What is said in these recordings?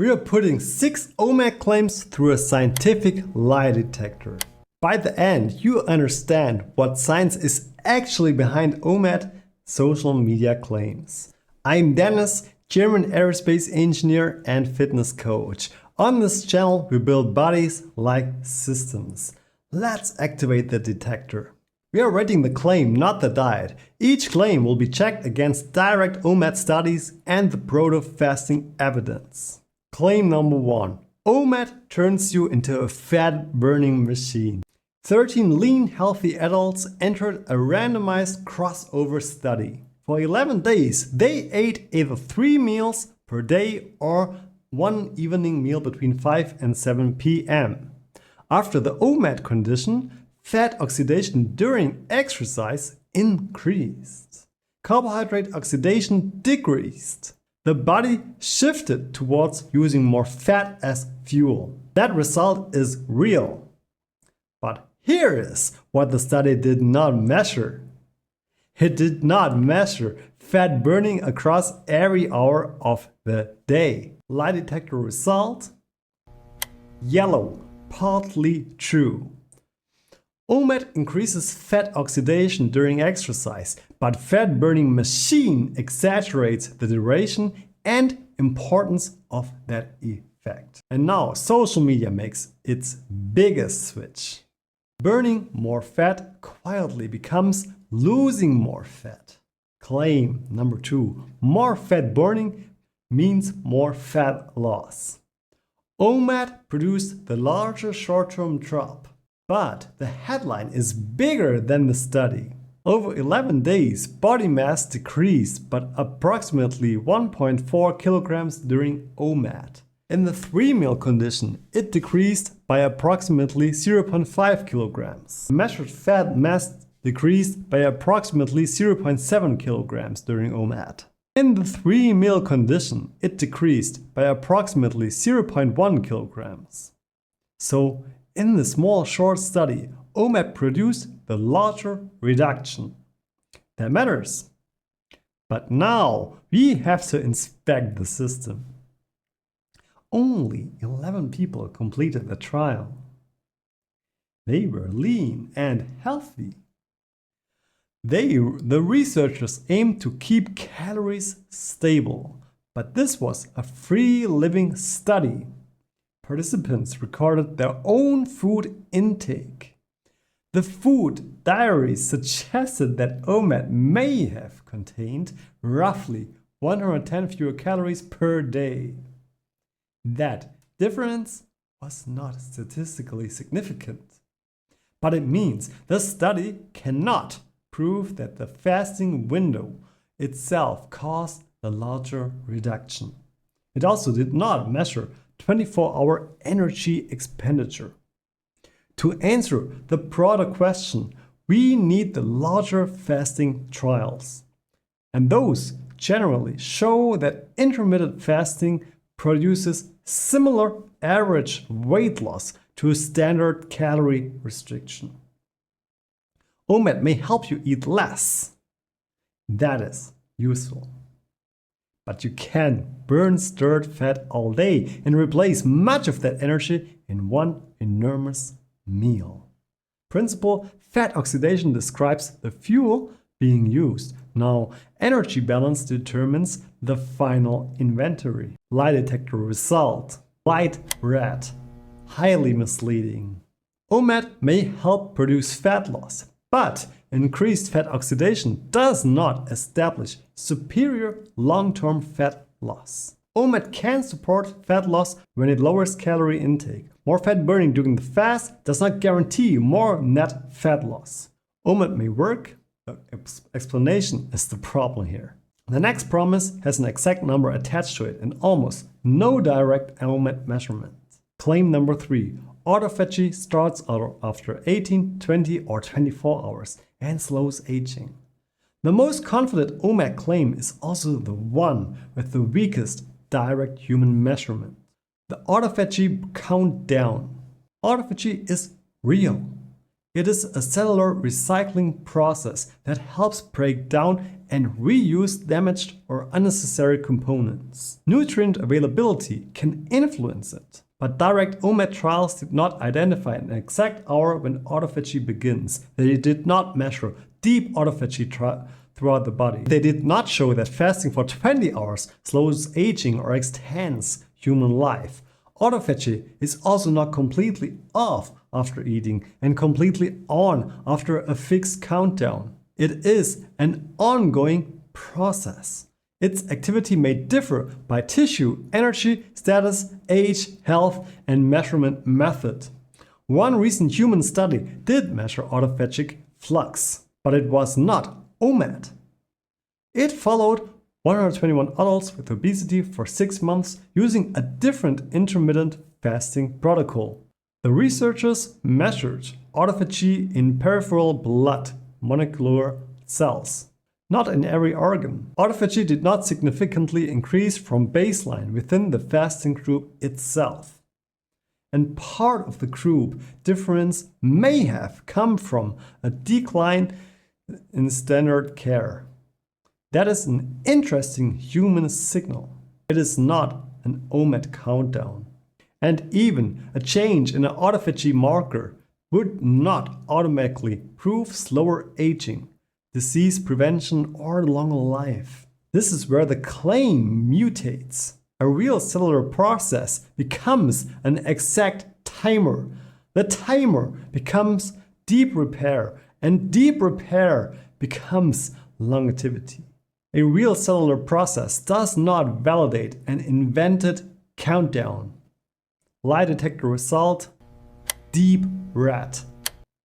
We are putting 6 OMAD claims through a scientific lie detector. By the end, you understand what science is actually behind OMAD social media claims. I'm Dennis, German aerospace engineer and fitness coach. On this channel, we build bodies like systems. Let's activate the detector. We are rating the claim, not the diet. Each claim will be checked against direct OMAD studies and the proto-fasting evidence. Claim number 1. OMAD turns you into a fat-burning machine. 13 lean, healthy adults entered a randomized crossover study. For 11 days, they ate either 3 meals per day or one evening meal between 5 and 7 p.m. After the OMAD condition, fat oxidation during exercise increased. Carbohydrate oxidation decreased. The body shifted towards using more fat as fuel. That result is real. But here is what the study did not measure. It did not measure fat burning across every hour of the day. Lie detector result: yellow, partly true. OMAD increases fat oxidation during exercise, but fat burning machine exaggerates the duration and importance of that effect. And now social media makes its biggest switch. Burning more fat quietly becomes losing more fat. Claim number 2. More fat burning means more fat loss. OMAD produced the larger short-term drop. But the headline is bigger than the study. Over 11 days, body mass decreased by approximately 1.4 kilograms during OMAD. In the 3-meal condition, it decreased by approximately 0.5 kilograms. Measured fat mass decreased by approximately 0.7 kilograms during OMAD. In the 3-meal condition, it decreased by approximately 0.1 kilograms. So, in the small short study, OMAD produced the larger reduction. That matters. But now we have to inspect the system. Only 11 people completed the trial. They were lean and healthy. The researchers aimed to keep calories stable, but this was a free living study. Participants recorded their own food intake. The food diary suggested that OMAD may have contained roughly 110 fewer calories per day. That difference was not statistically significant, but it means the study cannot prove that the fasting window itself caused the larger reduction. It also did not measure 24-hour energy expenditure. To answer the broader question, we need the larger fasting trials. And those generally show that intermittent fasting produces similar average weight loss to a standard calorie restriction. OMAD may help you eat less. That is useful. But you can burn stored fat all day and replace much of that energy in one enormous meal. Principle: fat oxidation describes the fuel being used. Now, energy balance determines the final inventory. Lie detector result: light red, highly misleading. OMAD may help produce fat loss, but increased fat oxidation does not establish superior long-term fat loss. OMAD can support fat loss when it lowers calorie intake. More fat burning during the fast does not guarantee more net fat loss. OMAD may work, the explanation is the problem here. The next promise has an exact number attached to it and almost no direct OMAD measurement. Claim number 3. Autophagy starts after 18, 20 or 24 hours and slows aging. The most confident OMAD claim is also the one with the weakest direct human measurement. The autophagy countdown. Autophagy is real. It is a cellular recycling process that helps break down and reuse damaged or unnecessary components. Nutrient availability can influence it, but direct OMAD trials did not identify an exact hour when autophagy begins. They did not measure deep autophagy throughout the body. They did not show that fasting for 20 hours slows aging or extends human life. Autophagy is also not completely off after eating and completely on after a fixed countdown. It is an ongoing process. Its activity may differ by tissue, energy, status, age, health, and measurement method. One recent human study did measure autophagic flux, but it was not OMAD. It followed 121 adults with obesity for 6 months using a different intermittent fasting protocol. The researchers measured autophagy in peripheral blood molecular cells, not in every organ. Autophagy did not significantly increase from baseline within the fasting group itself. And part of the group difference may have come from a decline in standard care. That is an interesting human signal. It is not an OMAD countdown. And even a change in an autophagy marker would not automatically prove slower aging, disease prevention, or longer life. This is where the claim mutates. A real cellular process becomes an exact timer. The timer becomes deep repair, and deep repair becomes longevity. A real cellular process does not validate an invented countdown. Lie detector result, deep red,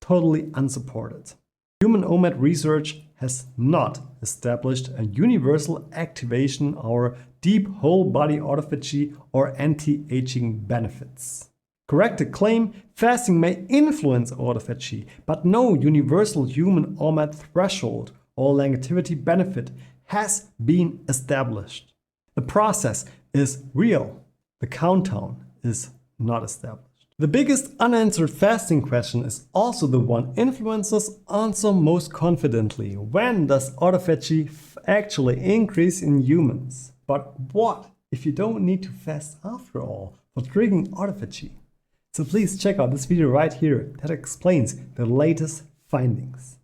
totally unsupported. Human OMAD research has not established a universal activation or deep whole body autophagy or anti-aging benefits. Corrected claim, fasting may influence autophagy, but no universal human OMAD threshold or longevity benefit has been established. The process is real. The countdown is not established. The biggest unanswered fasting question is also the one influencers answer most confidently. When does autophagy actually increase in humans? But what if you don't need to fast after all for triggering autophagy? So please check out this video right here that explains the latest findings.